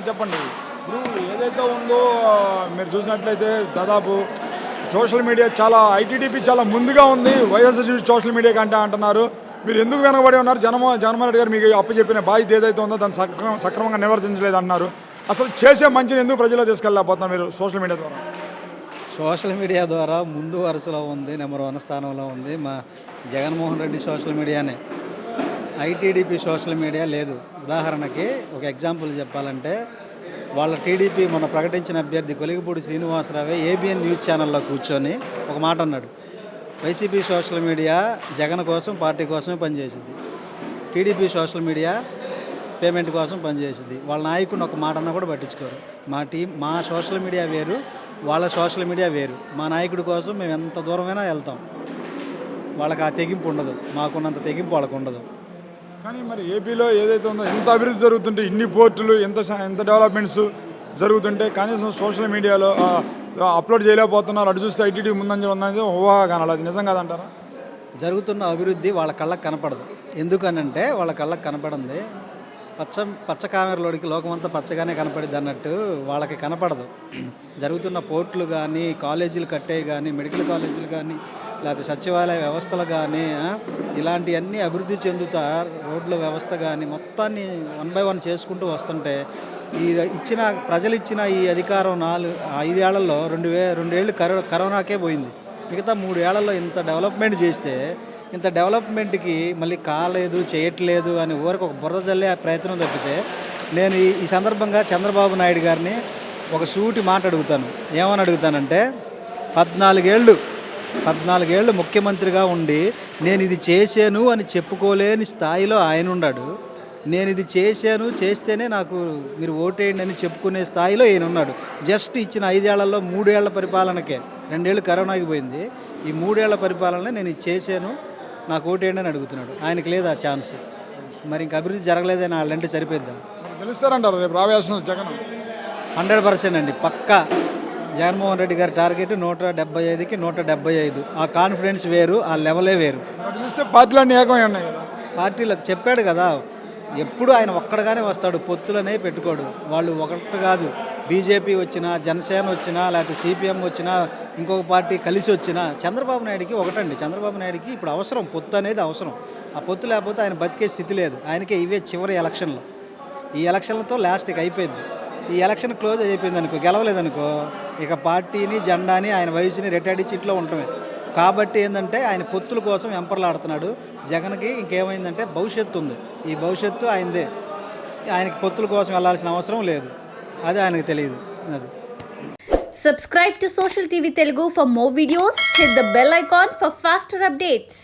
చెప్పండి. ఇప్పుడు ఏదైతే ఉందో మీరు చూసినట్లయితే దాదాపు సోషల్ మీడియా చాలా ఐటీడీపీ చాలా ముందుగా ఉంది వైఎస్ఆర్సీపీ సోషల్ మీడియా కంటే అంటున్నారు. మీరు ఎందుకు వెనకబడి ఉన్నారు? జగన్మోహన్ రెడ్డి గారు మీకు అప్పచెప్పిన బాధ్యత ఏదైతే ఉందో దాన్ని సక్రమంగా నిర్వర్తించలేదు అంటున్నారు. అసలు చేసే మంచిని ఎందుకు ప్రజల్లో తీసుకెళ్ళలేకపోతున్నారు మీరు సోషల్ మీడియా ద్వారా? సోషల్ మీడియా ద్వారా ముందు వరుసలో ఉంది, నెంబర్ 1 స్థానంలో ఉంది మా జగన్మోహన్ రెడ్డి సోషల్ మీడియానే. ఐటీడీపీ సోషల్ మీడియా లేదు. ఉదాహరణకి ఒక ఎగ్జాంపుల్ చెప్పాలంటే వాళ్ళ టీడీపీ మొన్న ప్రకటించిన అభ్యర్థి కొలిగిపూడి శ్రీనివాసరావే ఏబిఎన్ న్యూస్ ఛానల్లో కూర్చొని ఒక మాట అన్నాడు, వైసీపీ సోషల్ మీడియా జగన్ కోసం పార్టీ కోసమే పనిచేసింది, టీడీపీ సోషల్ మీడియా పేమెంట్ కోసం పనిచేసింది. వాళ్ళ నాయకుడిని ఒక మాట అన్నా కూడా పట్టించుకోరు. మా సోషల్ మీడియా వేరు, వాళ్ళ సోషల్ మీడియా వేరు. మా నాయకుడి కోసం మేము ఎంత దూరమైనా వెళ్తాం. వాళ్ళకి ఆ తెగింపు ఉండదు, మాకున్నంత తెగింపు వాళ్ళకు ఉండదు. కానీ మరి ఏపీలో ఏదైతే ఉందో ఎంత అభివృద్ధి జరుగుతుంటే, ఇన్ని పోర్టులు, ఎంత డెవలప్మెంట్స్ జరుగుతుంటే కనీసం సోషల్ మీడియాలో అప్లోడ్ చేయలేకపోతున్నారు. అటు చూస్తే ఐటీడీ ముందంజలు ఉందని ఊహాగానాలు, అది నిజం కాదంటారా? జరుగుతున్న అభివృద్ధి వాళ్ళ కళ్ళకు కనపడదు. ఎందుకనంటే వాళ్ళ కళ్ళకు కనపడింది పచ్చ కామెరలోడికి లోకమంతా పచ్చగానే కనపడిద్ది అన్నట్టు వాళ్ళకి కనపడదు. జరుగుతున్న పోర్టులు కానీ, కాలేజీలు కట్టేవి కానీ, మెడికల్ కాలేజీలు కానీ, లేకపోతే సచివాలయ వ్యవస్థలు కానీ, ఇలాంటివన్నీ అభివృద్ధి చెందుతా రోడ్ల వ్యవస్థ కానీ మొత్తాన్ని 1 by 1 చేసుకుంటూ వస్తుంటే ప్రజలు ఇచ్చిన ఈ అధికారం 5 ఏళ్లలో 2 ఏళ్ళు కరోనాకే పోయింది. మిగతా 3 ఏళ్లలో ఇంత డెవలప్మెంట్ చేస్తే ఇంత డెవలప్మెంట్కి మళ్ళీ కాలేదు, చేయట్లేదు అని ఊరికి ఒక బురద జల్లే ప్రయత్నం తప్పితే, నేను ఈ సందర్భంగా చంద్రబాబు నాయుడు గారిని ఒక సూటి మాట అడుగుతాను. ఏమని అడుగుతానంటే, 14 ఏళ్ళు ముఖ్యమంత్రిగా ఉండి నేను ఇది చేశాను అని చెప్పుకోలేని స్థాయిలో ఆయన ఉన్నాడు. నేను ఇది చేశాను, చేస్తేనే నాకు మీరు ఓటేయండి అని చెప్పుకునే స్థాయిలో ఈయన ఉన్నాడు. జస్ట్ ఇచ్చిన 5 ఏళ్లలో 3 ఏళ్ల పరిపాలనకే, 2 ఏళ్ళు కరోనాకి పోయింది, ఈ 3 ఏళ్ల పరిపాలన నేను ఇది చేశాను, నాకు ఓటేయండి అని అడుగుతున్నాడు. ఆయనకి లేదు ఆ ఛాన్స్. మరి ఇంక అభివృద్ధి జరగలేదని వాళ్ళంటే సరిపోద్దా? గెలుస్తారంటారు రేపు రావేసిన జగన్? 100% అండి, పక్కా. జగన్మోహన్ రెడ్డి గారి టార్గెట్ 175కి 175. ఆ కాన్ఫిడెన్స్ వేరు, ఆ లెవెలే వేరు. చూస్తే పార్టీలన్నీ ఏకమై ఉన్నాయి కదా. పార్టీలకు చెప్పాడు కదా, ఎప్పుడు ఆయన ఒక్కడగానే వస్తాడు, పొత్తులనే పెట్టుకోడు. వాళ్ళు ఒకటి కాదు, బీజేపీ వచ్చినా, జనసేన వచ్చినా, లేకపోతే సిపిఎం వచ్చినా, ఇంకొక పార్టీ కలిసి వచ్చినా చంద్రబాబు నాయుడికి ఒకటండి. చంద్రబాబు నాయుడికి ఇప్పుడు అవసరం, పొత్తు అనేది అవసరం. ఆ పొత్తు లేకపోతే ఆయన బతికే స్థితి లేదు. ఆయనకే ఇవే చివరి ఎలక్షన్లు. ఈ ఎలక్షన్లతో లాస్ట్కి అయిపోయింది. ఈ ఎలక్షన్ క్లోజ్ అయిపోయింది అనుకో, గెలవలేదనుకో, ఇక పార్టీని, జెండాని, ఆయన వయసుని రిటైర్డ్ ఇచ్చి ఇంట్లో ఉండటమే. కాబట్టి ఏంటంటే ఆయన పొత్తుల కోసం వెంపర్లాడుతున్నాడు. జగన్కి ఇంకేమైందంటే భవిష్యత్తు ఉంది. ఈ భవిష్యత్తు ఆయనదే. ఆయనకి పొత్తుల కోసం వెళ్ళాల్సిన అవసరం లేదు. అది ఆయనకు తెలియదు. అది. Subscribe to Social TV Telugu for more videos. Hit the bell icon for faster updates.